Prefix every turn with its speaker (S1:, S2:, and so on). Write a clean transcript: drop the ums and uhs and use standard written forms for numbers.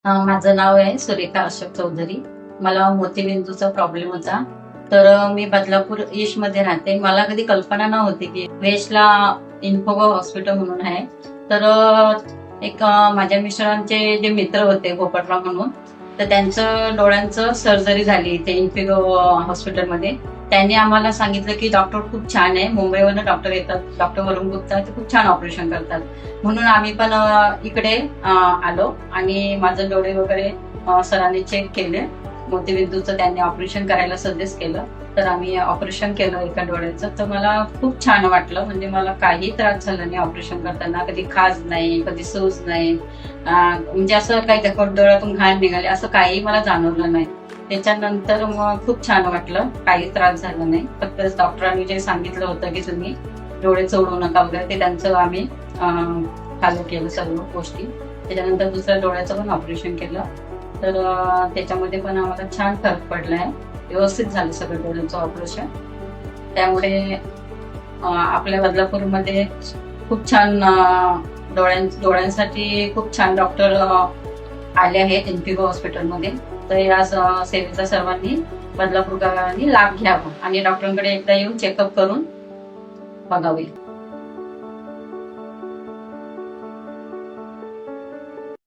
S1: माझं नाव आहे सुरेखा अशोक चौधरी. मला मोतीबिंदूचा प्रॉब्लेम होता. तर मी बदलापूर ईस्ट मध्ये राहते. मला कधी कल्पना नव्हती की वेस्टला इन्फोगो हॉस्पिटल म्हणून आहे. तर एक माझ्या मिस्टरांचे जे मित्र होते गोपाळराव म्हणून, तर त्यांचं डोळ्यांचं सर्जरी झाली इथे इन्फिगो हॉस्पिटलमध्ये. त्यांनी आम्हाला सांगितलं की डॉक्टर खूप छान आहे, मुंबईवरून डॉक्टर येतात, डॉक्टर वरुण गुप्ता, ते खूप छान ऑपरेशन करतात. म्हणून आम्ही पण इकडे आलो आणि माझं डोळे वगैरे सरांनी चेक केले. मोतीबिंदूचं त्यांनी ऑपरेशन करायला सजेस्ट केलं. तर आम्ही ऑपरेशन केलं एका डोळ्याचं. तर मला खूप छान वाटलं, म्हणजे मला काही त्रास झाला नाही ऑपरेशन करताना. कधी खाज नाही, कधी सूज नाही, म्हणजे असं काही डोळ्यातून घाण निघाले असं काही मला जाणवलं नाही. त्याच्यानंतर मग खूप छान वाटलं, काही त्रास झाला नाही. फक्त डॉक्टरांनी जे सांगितलं होतं की तुम्ही डोळे चोळू नका वगैरे, ते त्यांचं आम्ही फॉलो केलं सर्व गोष्टी. त्याच्यानंतर दुसऱ्या डोळ्याचं पण ऑपरेशन केलं. तर त्याच्यामध्ये पण आम्हाला छान फरक पडलाय, व्यवस्थित झालं सगळं डोळ्यांचं ऑपरेशन. त्यामुळे आपल्या बदलापूरमध्ये खूप छान डोळ्यांसाठी खूप छान डॉक्टर आले आहेत इन्फिगो हॉस्पिटलमध्ये. तर या सेवेचा सर्वांनी बदलापूरकरांनी लाभ घ्यावा आणि डॉक्टरांकडे एकदा येऊन चेकअप करून बघावे.